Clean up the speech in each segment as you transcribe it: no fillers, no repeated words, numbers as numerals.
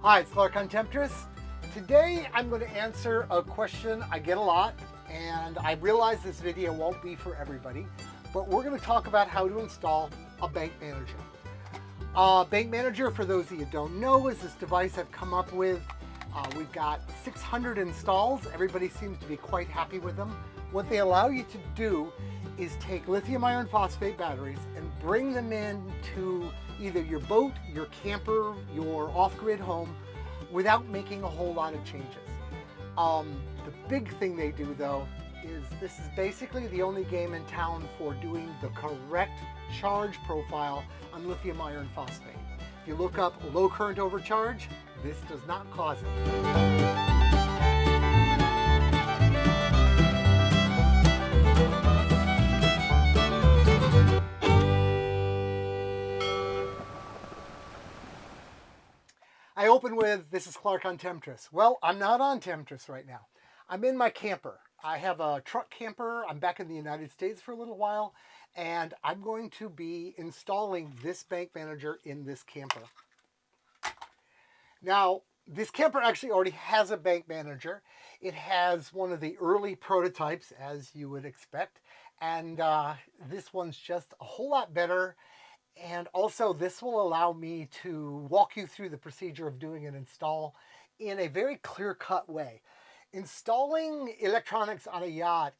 Hi, it's Clark on Temptress. Today I'm going to answer a question I get a lot, and I realize this video won't be for everybody, but we're going to talk about how to install a BankManager. BankManager, for those of you who don't know, is this device I've come up with. We've got 600 installs. Everybody seems to be quite happy with them. What they allow you to do is take lithium iron phosphate batteries and bring them into either your boat, your camper, your off-grid home without making a whole lot of changes. The big thing they do though is this is basically the only game in town for doing the correct charge profile on lithium iron phosphate. If you look up low current overcharge, this does not cause it. I open with, this is Clark on Temptress. Well, I'm not on Temptress right now. I'm in my camper. I have a truck camper. I'm back in the United States for a little while, and I'm going to be installing this BankManager in this camper. Now, this camper actually already has a BankManager. It has one of the early prototypes, as you would expect, and this one's just a whole lot better. And also this will allow me to walk you through the procedure of doing an install in a very clear-cut way. Installing electronics on a yacht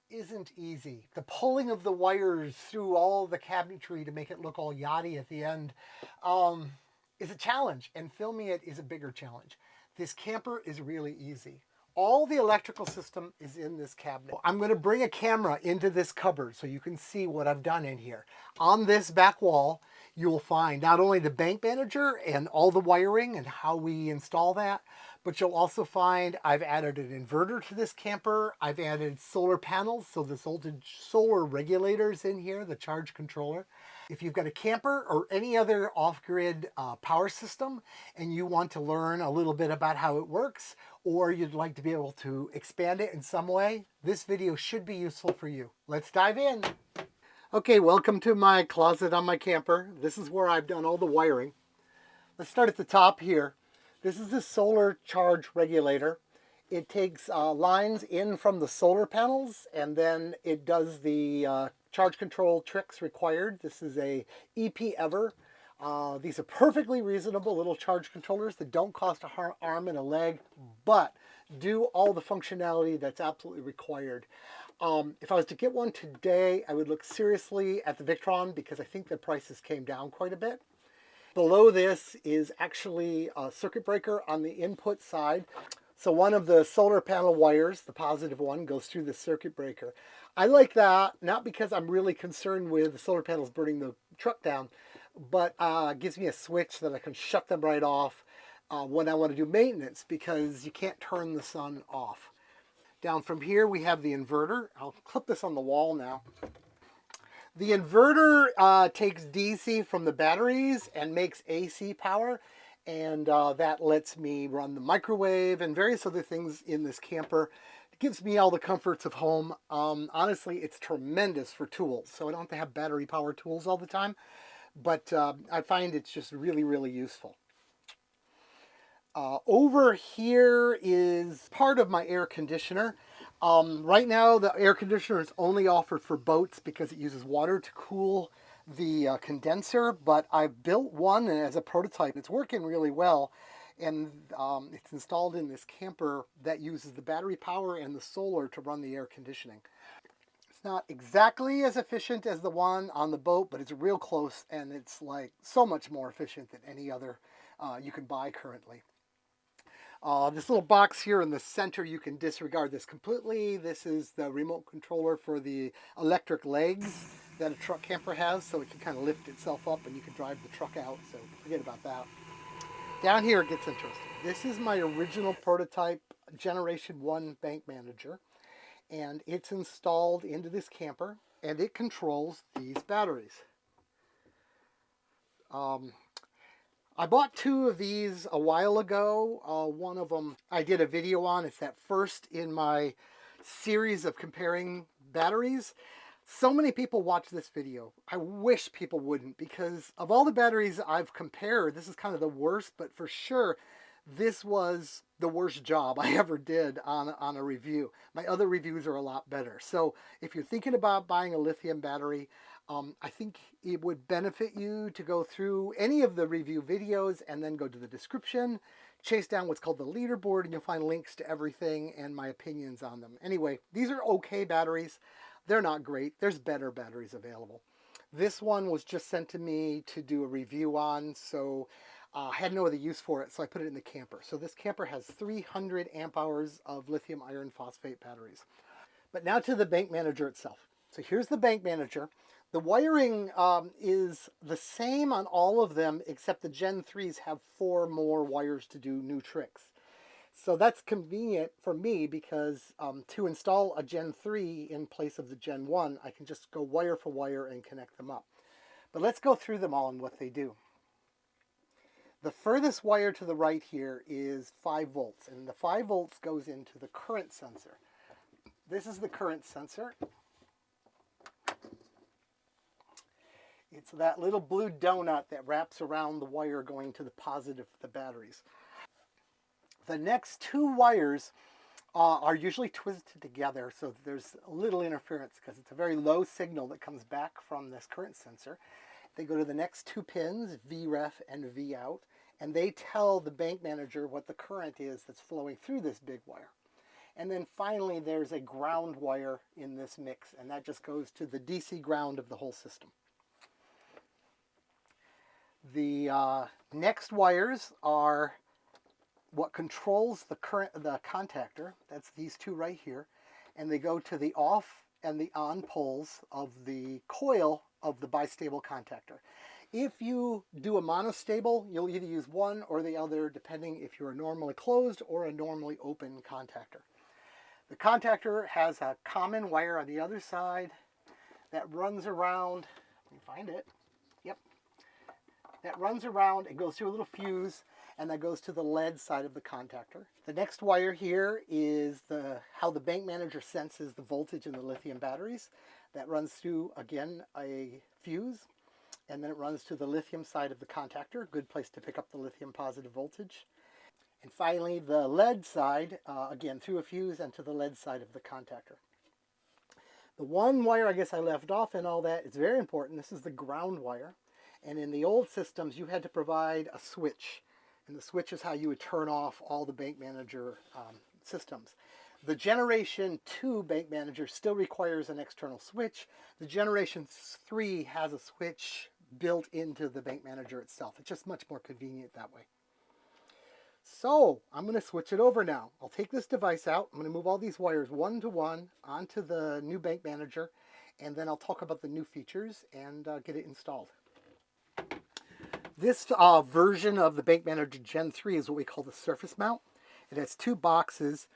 isn't easy. The pulling of the wires through all the cabinetry to make it look all yachty at the end is a challenge, and filming it is a bigger challenge. This camper is really easy. All the electrical system is in this cabinet. I'm going to bring a camera into this cupboard so you can see what I've done in here. On this back wall, you'll find not only the BankManager and all the wiring and how we install that, but you'll also find I've added an inverter to this camper. I've added solar panels, so this voltage solar regulators in here, the charge controller. If you've got a camper or any other off-grid power system and you want to learn a little bit about how it works, or you'd like to be able to expand it in some way, this video should be useful for you. Let's dive in. Okay, welcome to my closet on my camper. This is where I've done all the wiring. Let's start at the top here. This is the solar charge regulator. It takes lines in from the solar panels, and then it does the charge control tricks required. This is a EP Ever. These are perfectly reasonable little charge controllers that don't cost an arm and a leg, but do all the functionality that's absolutely required. If I was to get one today, I would look seriously at the Victron because I think the prices came down quite a bit. Below this is actually a circuit breaker on the input side. So one of the solar panel wires, the positive one, goes through the circuit breaker. I like that, not because I'm really concerned with the solar panels burning the truck down, but gives me a switch that I can shut them right off when I want to do maintenance, because you can't turn the sun off. Down from here we have the inverter. I'll clip this on the wall now. The inverter takes DC from the batteries and makes AC power, and that lets me run the microwave and various other things in this camper. It gives me all the comforts of home. Honestly, it's tremendous for tools, so I don't have to have battery power tools all the time, but I find it's just really, really useful. Over here is part of my air conditioner. Right now the air conditioner is only offered for boats because it uses water to cool the condenser, but I built one as a prototype. It's working really well, and it's installed in this camper that uses the battery power and the solar to run the air conditioning. It's not exactly as efficient as the one on the boat, but it's real close, and it's like so much more efficient than any other you can buy currently. This little box here in the center, you can disregard this completely. This is the remote controller for the electric legs that a truck camper has, so it can kind of lift itself up and you can drive the truck out, so forget about that. Down here it gets interesting. This is my original prototype Generation 1 BankManager, and it's installed into this camper, and it controls these batteries. I bought two of these a while ago. One of them I did a video on. It's that first in my series of comparing batteries. So many people watch this video. I wish people wouldn't, because of all the batteries I've compared, this is kind of the worst, but for sure This was the worst job I ever did on a review. My other reviews are a lot better. So if you're thinking about buying a lithium battery, I think it would benefit you to go through any of the review videos and then go to the description, chase down what's called the leaderboard, and you'll find links to everything and my opinions on them. Anyway, these are okay batteries. They're not great. There's better batteries available. This one was just sent to me to do a review on, so I had no other use for it, so I put it in the camper. So this camper has 300 amp hours of lithium iron phosphate batteries. But now to the BankManager itself. So here's the BankManager. The wiring is the same on all of them, except the Gen 3s have 4 more wires to do new tricks. So that's convenient for me because to install a Gen 3 in place of the Gen 1, I can just go wire for wire and connect them up. But let's go through them all and what they do. The furthest wire to the right here is 5 volts, and the 5 volts goes into the current sensor. This is the current sensor. It's that little blue donut that wraps around the wire going to the positive of the batteries. The next 2 wires are usually twisted together so that there's a little interference because it's a very low signal that comes back from this current sensor. They go to the next 2 pins, VREF and VOUT, and they tell the BankManager what the current is that's flowing through this big wire. And then finally there's a ground wire in this mix, and that just goes to the DC ground of the whole system. The next wires are what controls the current, the contactor. That's these 2 right here, and they go to the off and the on poles of the coil of the bistable contactor. If you do a monostable, you'll either use one or the other depending if you're a normally closed or a normally open contactor. The contactor has a common wire on the other side that runs around. Let me find it. Yep. That runs around, it goes through a little fuse, and that goes to the lead side of the contactor. The next wire here is how the BankManager senses the voltage in the lithium batteries. That runs through, again, a fuse, and then it runs to the lithium side of the contactor, good place to pick up the lithium positive voltage. And finally, the lead side, again, through a fuse and to the lead side of the contactor. The one wire I guess I left off in all that is very important. This is the ground wire. And in the old systems, you had to provide a switch. And the switch is how you would turn off all the BankManager systems. The Generation 2 BankManager still requires an external switch. The Generation 3 has a switch built into the BankManager itself. It's just much more convenient that way. So I'm going to switch it over now. I'll take this device out. I'm going to move all these wires one to one onto the new BankManager, and then I'll talk about the new features and get it installed. This version of the BankManager Gen 3 is what we call the surface mount. It has 2 boxes.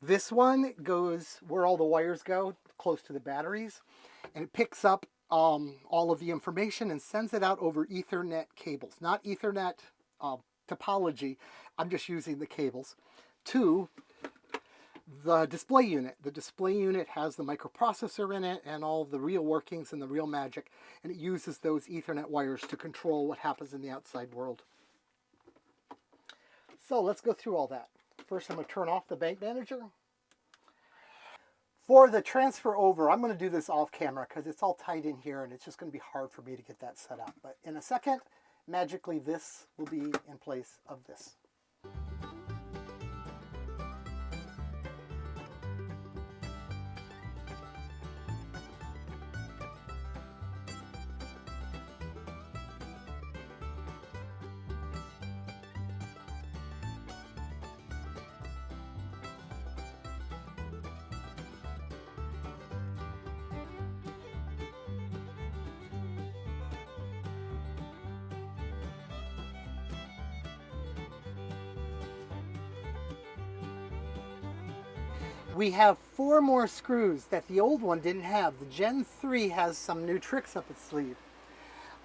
This one goes where all the wires go, close to the batteries, and it picks up all of the information and sends it out over Ethernet cables, not Ethernet topology. I'm just using the cables to the display unit. The display unit has the microprocessor in it and all the real workings and the real magic, and it uses those Ethernet wires to control what happens in the outside world. So let's go through all that. First, I'm going to turn off the BankManager. For the transfer over, I'm going to do this off camera because it's all tied in here and it's just going to be hard for me to get that set up. But in a second, magically this will be in place of this. We have 4 more screws that the old one didn't have. The Gen 3 has some new tricks up its sleeve.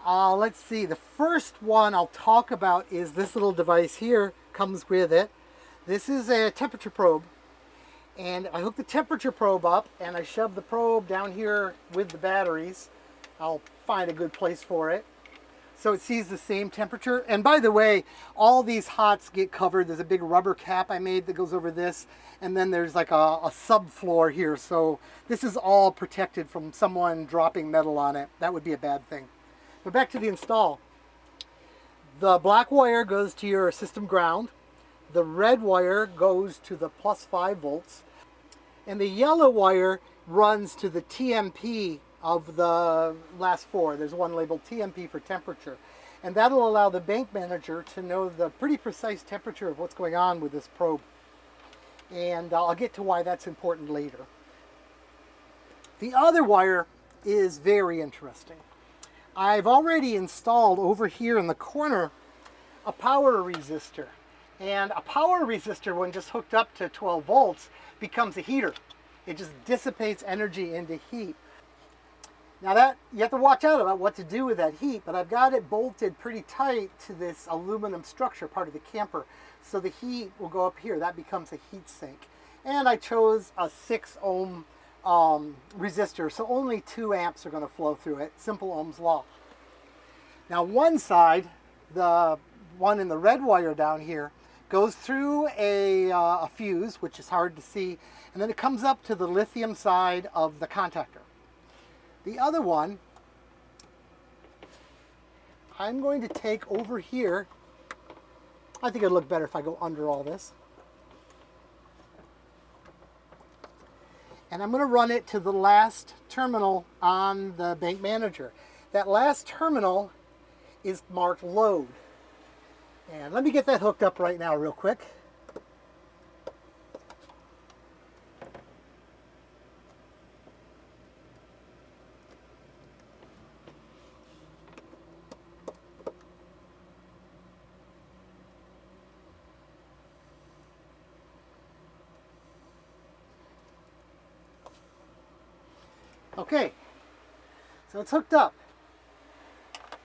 Let's see, the first one I'll talk about is this little device here, comes with it. This is a temperature probe, and I hook the temperature probe up and I shove the probe down here with the batteries. I'll find a good place for it. so it sees the same temperature. And by the way, all these hots get covered. There's a big rubber cap I made that goes over this, and then there's like a subfloor here. So this is all protected from someone dropping metal on it. That would be a bad thing. But back to the install. The black wire goes to your system ground. The red wire goes to the plus 5 volts. And the yellow wire runs to the TMP of the last 4. There's one labeled TMP for temperature. And that'll allow the BankManager to know the pretty precise temperature of what's going on with this probe. And I'll get to why that's important later. The other wire is very interesting. I've already installed over here in the corner a power resistor. And a power resistor, when just hooked up to 12 volts, becomes a heater. It just dissipates energy into heat. Now that, you have to watch out about what to do with that heat, but I've got it bolted pretty tight to this aluminum structure, part of the camper. So the heat will go up here. That becomes a heat sink. And I chose a 6 ohm resistor, so only 2 amps are going to flow through it. Simple Ohm's law. Now one side, the one in the red wire down here, goes through a fuse, which is hard to see, and then it comes up to the lithium side of the contactor. The other one, I'm going to take over here. I think it'll look better if I go under all this. And I'm going to run it to the last terminal on the BankManager. That last terminal is marked load. And let me get that hooked up right now real quick. Okay, so it's hooked up.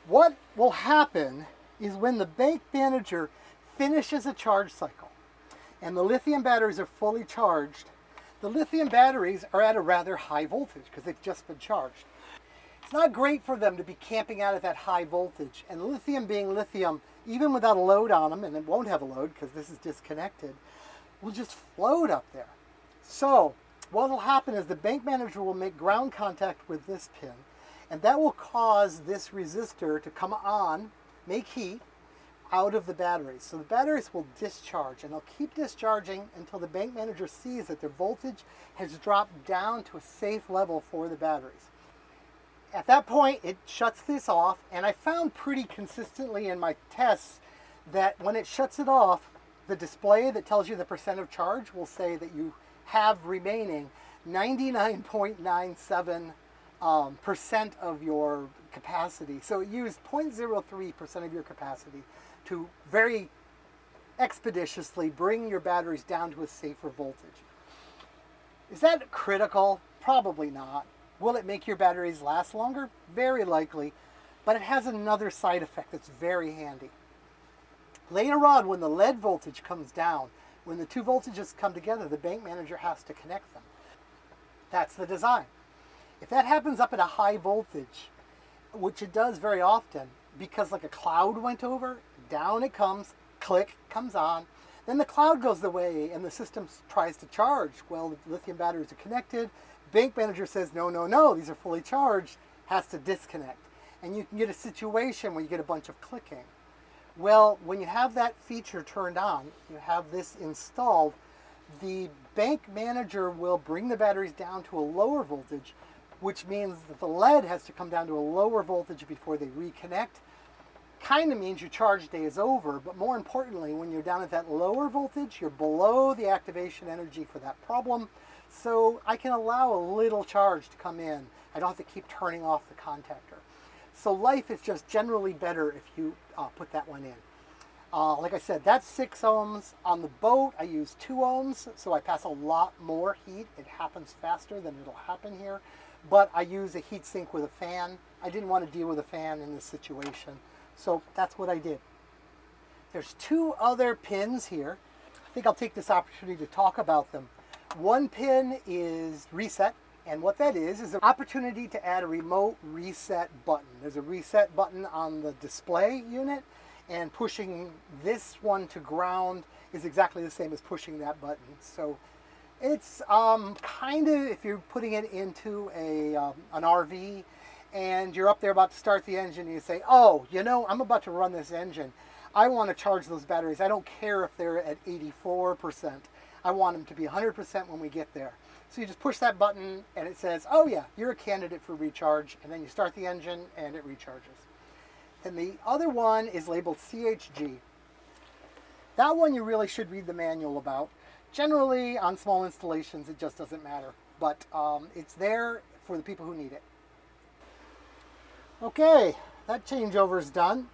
What will happen is when the BankManager finishes a charge cycle and the lithium batteries are fully charged, the lithium batteries are at a rather high voltage because they've just been charged. It's not great for them to be camping out at that high voltage, and lithium being lithium, even without a load on them, and it won't have a load because this is disconnected, will just float up there. So what will happen is the BankManager will make ground contact with this pin, and that will cause this resistor to come on, make heat out of the batteries. So the batteries will discharge, and they'll keep discharging until the BankManager sees that their voltage has dropped down to a safe level for the batteries. At that point, it shuts this off, and I found pretty consistently in my tests that when it shuts it off, the display that tells you the percent of charge will say that you have remaining 99.97% of your capacity. So it used 0.03% of your capacity to very expeditiously bring your batteries down to a safer voltage. Is that critical? Probably not. Will it make your batteries last longer? Very likely, but it has another side effect that's very handy. Later on, when the lead voltage comes down, when the 2 voltages come together, the BankManager has to connect them. That's the design. If that happens up at a high voltage, which it does very often, because like a cloud went over, down it comes, click, comes on, then the cloud goes away and the system tries to charge. Well, the lithium batteries are connected. BankManager says, no, no, no, these are fully charged, has to disconnect. And you can get a situation where you get a bunch of clicking. Well, when you have that feature turned on, you have this installed, the BankManager will bring the batteries down to a lower voltage, which means that the lead has to come down to a lower voltage before they reconnect. Kind of means your charge day is over, but more importantly, when you're down at that lower voltage, you're below the activation energy for that problem. So I can allow a little charge to come in. I don't have to keep turning off the contactor. So life is just generally better if you put that one in. Like I said, that's 6 ohms. On the boat, I use 2 ohms, so I pass a lot more heat. It happens faster than it'll happen here. But I use a heat sink with a fan. I didn't want to deal with a fan in this situation, so that's what I did. There's 2 other pins here. I think I'll take this opportunity to talk about them. One pin is reset, And what that is an opportunity to add a remote reset button. There's a reset button on the display unit, and pushing this one to ground is exactly the same as pushing that button. So it's kind of, if you're putting it into an RV and you're up there about to start the engine and you say, oh, you know, I'm about to run this engine. I want to charge those batteries. I don't care if they're at 84%. I want them to be 100% when we get there. So you just push that button and it says, oh yeah, you're a candidate for recharge. And then you start the engine and it recharges. And the other one is labeled CHG. That one you really should read the manual about. Generally, on small installations, it just doesn't matter. But it's there for the people who need it. Okay, that changeover is done.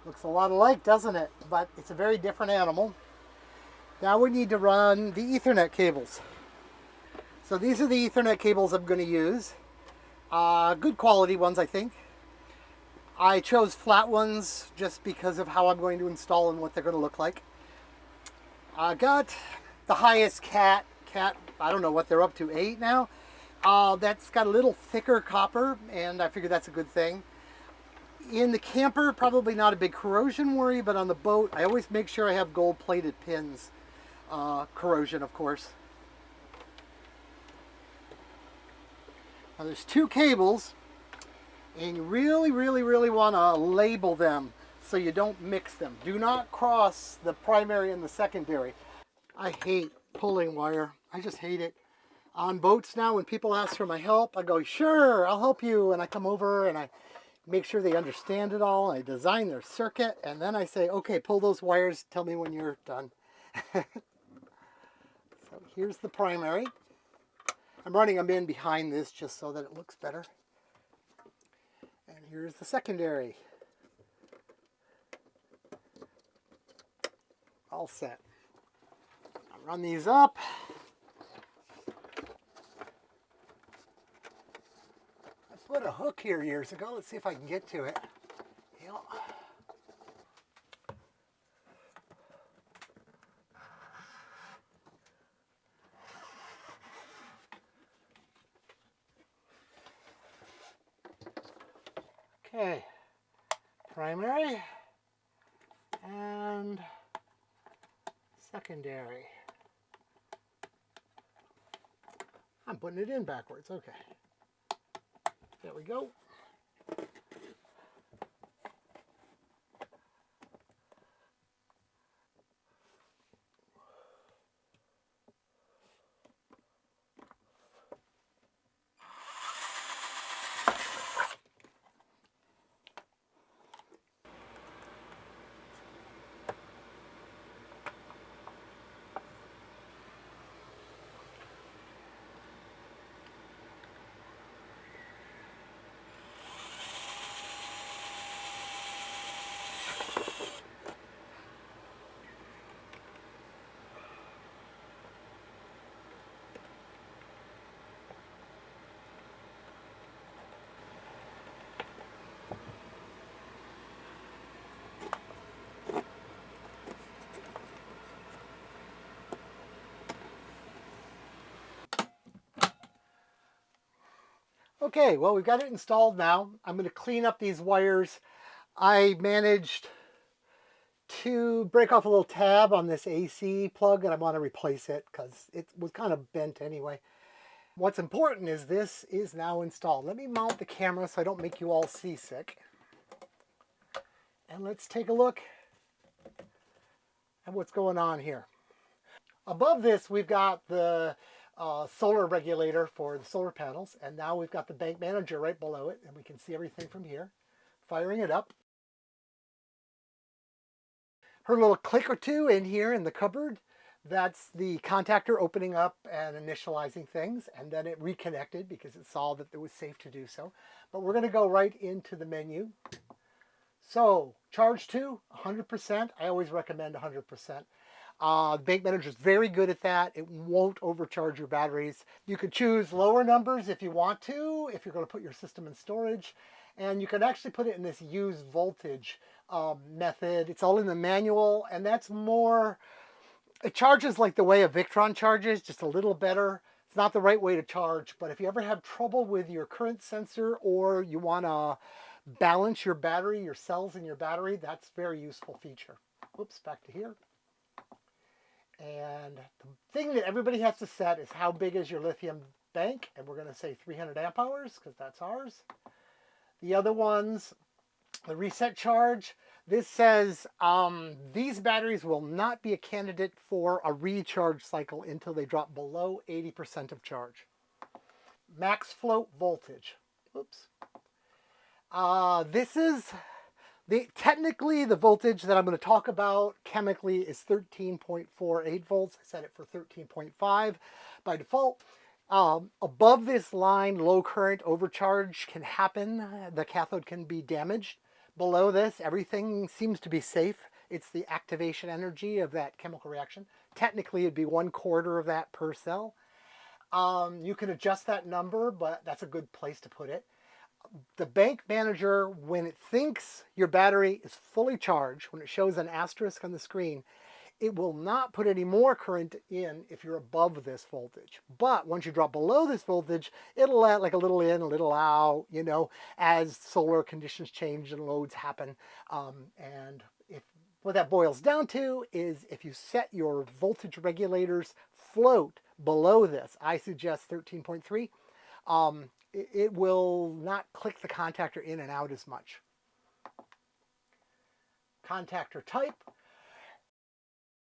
Looks a lot alike, doesn't it? But it's a very different animal. Now we need to run the Ethernet cables. So these are the Ethernet cables I'm going to use. Good quality ones, I think. I chose flat ones just because of how I'm going to install and what they're going to look like. I got the highest cat, I don't know what they're up to, 8 now. That's got a little thicker copper, and I figured that's a good thing. In the camper, probably not a big corrosion worry, but on the boat, I always make sure I have gold-plated pins. Corrosion, of course. Now there's 2 cables, and you really want to label them so you don't mix them. Do not cross the primary and the secondary. I hate pulling wire. I just hate it. On boats now, when people ask for my help, I go, sure, I'll help you. And I come over and I make sure they understand it all. I design their circuit, and then I say, okay, pull those wires. Tell me when you're done. So here's the primary. I'm running them in behind this just so that it looks better. And here's the secondary. All set. I'll run these up. I put a hook here years ago. Let's see if I can get to it. Yep. Okay, primary and secondary. I'm putting it in backwards, okay. There we go. Okay, well, we've got it installed now. I'm going to clean up these wires. I managed to break off a little tab on this AC plug, and I want to replace it because it was kind of bent anyway. What's important is this is now installed. Let me mount the camera so I don't make you all seasick. And let's take a look at what's going on here. Above this, we've got the solar regulator for the solar panels, and now we've got the BankManager right below it, and we can see everything from here. Firing it up. Heard a little click or two in here in the cupboard. That's the contactor opening up and initializing things, and then it reconnected because it saw that it was safe to do so. But we're going to go right into the menu. So, charge to 100%. I always recommend 100%. BankManager is very good at that. It won't overcharge your batteries. You could choose lower numbers if you want to, if you're going to put your system in storage. And you can actually put it in this use voltage method. It's all in the manual, and that's more, it charges like the way a Victron charges, just a little better. It's not the right way to charge, but if you ever have trouble with your current sensor or you want to balance your battery, your cells in your battery, that's a very useful feature. Oops, back to here. And the thing that everybody has to set is how big is your lithium bank, and we're going to say 300 amp hours because that's ours. The other ones, the reset charge, this says these batteries will not be a candidate for a recharge cycle until they drop below 80% of charge. Max float voltage. Oops. This is technically the voltage that I'm going to talk about chemically is 13.48 volts. I set it for 13.5 by default. Above this line, low current overcharge can happen. The cathode can be damaged. Below this, everything seems to be safe. It's the activation energy of that chemical reaction. Technically, it'd be 1/4 of that per cell. You can adjust that number, but that's a good place to put it. The BankManager, when it thinks your battery is fully charged, when it shows an asterisk on the screen, it will not put any more current in if you're above this voltage. But once you drop below this voltage, it'll let like a little in, a little out, you know, as solar conditions change and loads happen. And what that boils down to is if you set your voltage regulators float below this, I suggest 13.3, it will not click the contactor in and out as much. Contactor type,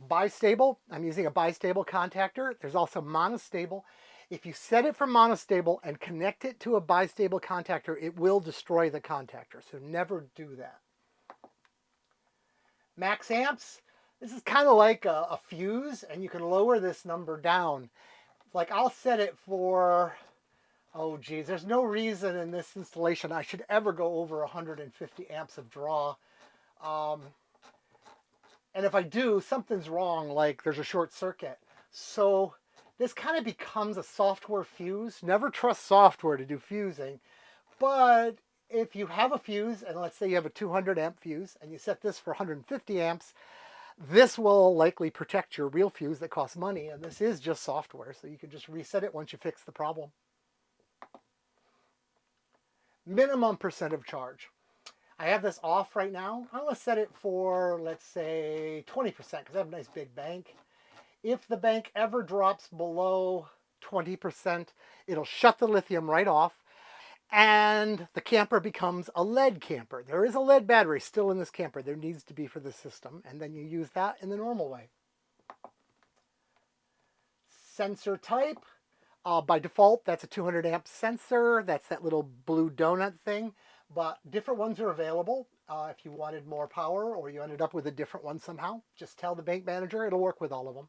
bistable. I'm using a bistable contactor. There's also monostable. If you set it for monostable and connect it to a bistable contactor, it will destroy the contactor. So never do that. Max amps. This is kind of like a fuse, and you can lower this number down. Like I'll set it for, oh geez, there's no reason in this installation I should ever go over 150 amps of draw. And if I do, something's wrong, like there's a short circuit. So this kind of becomes a software fuse. Never trust software to do fusing. But if you have a fuse, and let's say you have a 200 amp fuse, and you set this for 150 amps, this will likely protect your real fuse that costs money, and this is just software, so you can just reset it once you fix the problem. Minimum percent of charge. I have this off right now. I'm going to set it for, let's say, 20% because I have a nice big bank. If the bank ever drops below 20%, it'll shut the lithium right off, and the camper becomes a lead camper. There is a lead battery still in this camper. There needs to be for the system, and then you use that in the normal way. Sensor type. By default, that's a 200 amp sensor. That's that little blue donut thing. But different ones are available. If you wanted more power or you ended up with a different one somehow, just tell the BankManager. It'll work with all of them.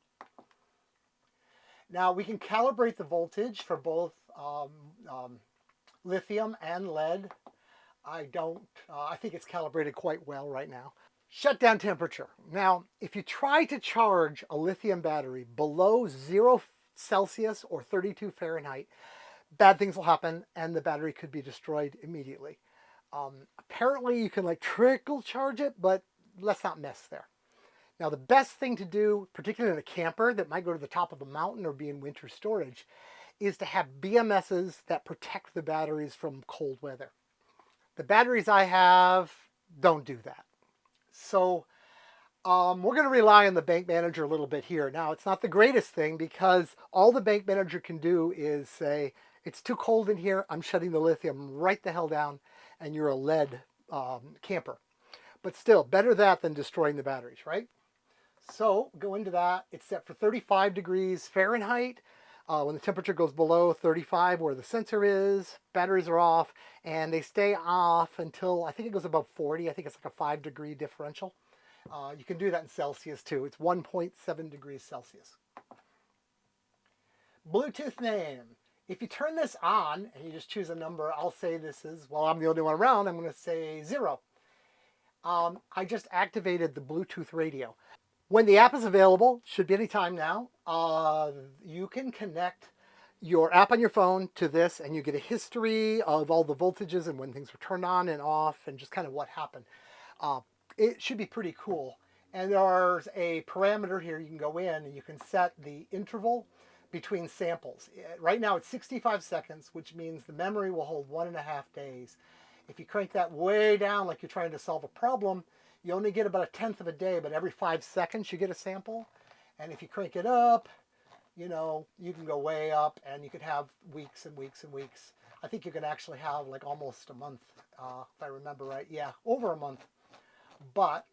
Now we can calibrate the voltage for both lithium and lead. I think it's calibrated quite well right now. Shutdown temperature. Now, if you try to charge a lithium battery below 0 Celsius or 32 Fahrenheit, bad things will happen and the battery could be destroyed immediately. Apparently you can like trickle charge it, but let's not mess there. Now the best thing to do, particularly in a camper that might go to the top of a mountain or be in winter storage, is to have BMSs that protect the batteries from cold weather. The batteries I have don't do that. So we're going to rely on the BankManager a little bit here. Now, it's not the greatest thing because all the BankManager can do is say, it's too cold in here, I'm shutting the lithium right the hell down, and you're a lead camper. But still, better that than destroying the batteries, right? So go into that. It's set for 35 degrees Fahrenheit. When the temperature goes below 35 where the sensor is, batteries are off, and they stay off until I think it goes above 40. I think it's like a 5-degree differential. You can do that in Celsius too. It's 1.7 degrees Celsius. Bluetooth name. If you turn this on and you just choose a number, I'll say this is, well, I'm the only one around, I'm going to say 0. I just activated the Bluetooth radio. When the app is available, should be any time now, you can connect your app on your phone to this and you get a history of all the voltages and when things were turned on and off and just kind of what happened. It should be pretty cool. And there's a parameter here you can go in and you can set the interval between samples. Right now it's 65 seconds, which means the memory will hold 1.5 days. If you crank that way down like you're trying to solve a problem, you only get about 1/10 of a day, but every 5 seconds you get a sample. And if you crank it up, you know, you can go way up and you could have weeks and weeks and weeks. I think you can actually have like almost a month, if I remember right. Yeah, over a month. But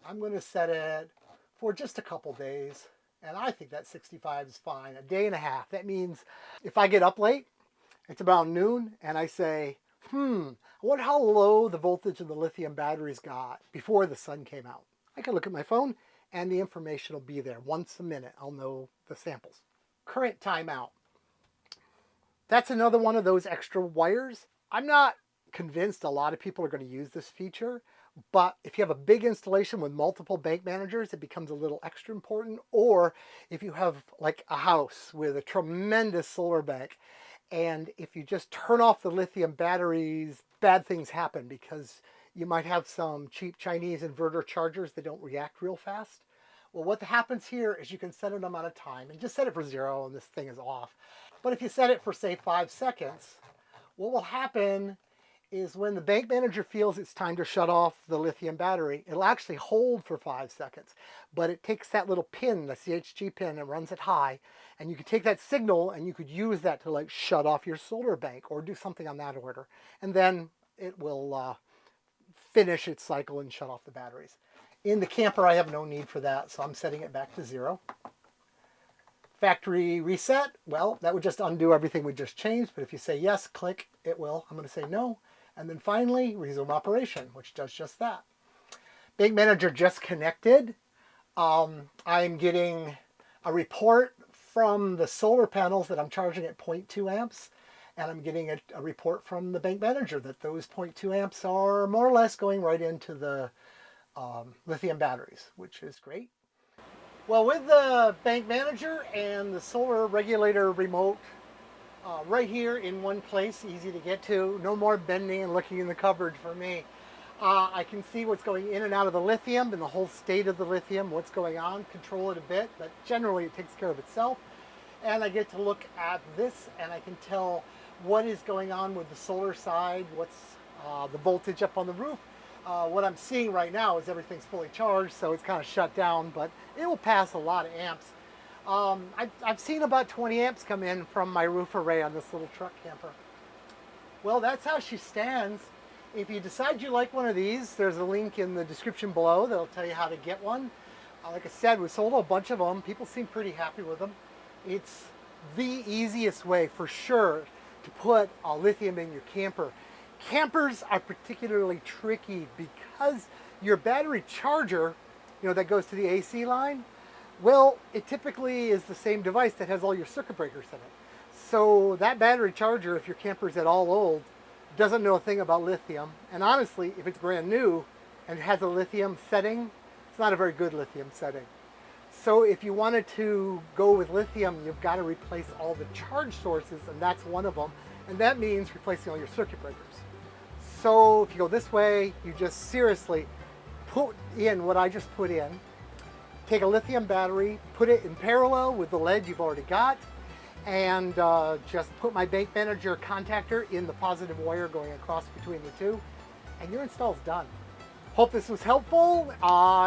I'm going to set it for just a couple days. And I think that 65 is fine. 1.5 days. That means if I get up late, it's about noon, and I say, I wonder how low the voltage of the lithium batteries got before the sun came out. I can look at my phone and the information will be there. Once a minute, I'll know the samples. Current timeout. That's another one of those extra wires. I'm not convinced a lot of people are going to use this feature, but if you have a big installation with multiple bank managers, it becomes a little extra important. Or if you have like a house with a tremendous solar bank, and if you just turn off the lithium batteries, bad things happen because you might have some cheap Chinese inverter chargers that don't react real fast. Well, what happens here is you can set an amount of time and just set it for 0 and this thing is off. But if you set it for say 5 seconds, what will happen is when the bank manager feels it's time to shut off the lithium battery, it'll actually hold for 5 seconds. But it takes that little pin, the CHG pin, and runs it high. And you could take that signal and you could use that to like shut off your solar bank or do something on that order. And then it will finish its cycle and shut off the batteries. In the camper, I have no need for that, so I'm setting it back to 0. Factory reset, well, that would just undo everything we just changed, but if you say yes, click, it will. I'm going to say no. And then finally, resume operation, which does just that. BankManager just connected. I'm getting a report from the solar panels that I'm charging at 0.2 amps. And I'm getting a report from the BankManager that those 0.2 amps are more or less going right into the lithium batteries, which is great. Well, with the BankManager and the solar regulator remote right here in one place, easy to get to, no more bending and looking in the cupboard for me. I can see what's going in and out of the lithium and the whole state of the lithium, what's going on, control it a bit, but generally it takes care of itself. And I get to look at this and I can tell what is going on with the solar side, what's the voltage up on the roof. What I'm seeing right now is everything's fully charged, so it's kind of shut down, but it will pass a lot of amps. I've seen about 20 amps come in from my roof array on this little truck camper. Well, that's how she stands. If you decide you like one of these, there's a link in the description below that'll tell you how to get one. Like I said, we sold a bunch of them. People seem pretty happy with them. It's the easiest way for sure to put lithium in your camper. Campers are particularly tricky because your battery charger, that goes to the AC line, well, it typically is the same device that has all your circuit breakers in it. So that battery charger, if your camper's at all old, doesn't know a thing about lithium. And honestly, if it's brand new and has a lithium setting, it's not a very good lithium setting. So if you wanted to go with lithium, you've got to replace all the charge sources, and that's one of them. And that means replacing all your circuit breakers. So if you go this way, you just seriously put in what I just put in. Take a lithium battery, put it in parallel with the lead you've already got, and just put my BankManager contactor in the positive wire going across between the two, and your install's done. Hope this was helpful.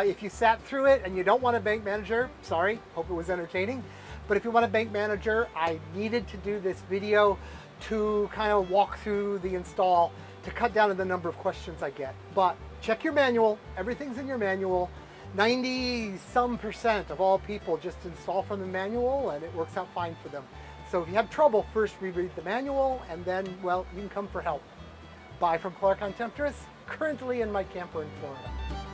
If you sat through it and you don't want a BankManager, sorry, hope it was entertaining. But if you want a BankManager, I needed to do this video to kind of walk through the install to cut down on the number of questions I get. But check your manual, everything's in your manual. 90% of all people just install from the manual and it works out fine for them. So if you have trouble, first reread the manual and then, well, you can come for help. Bye from Clark on Temptress, currently in my camper in Florida.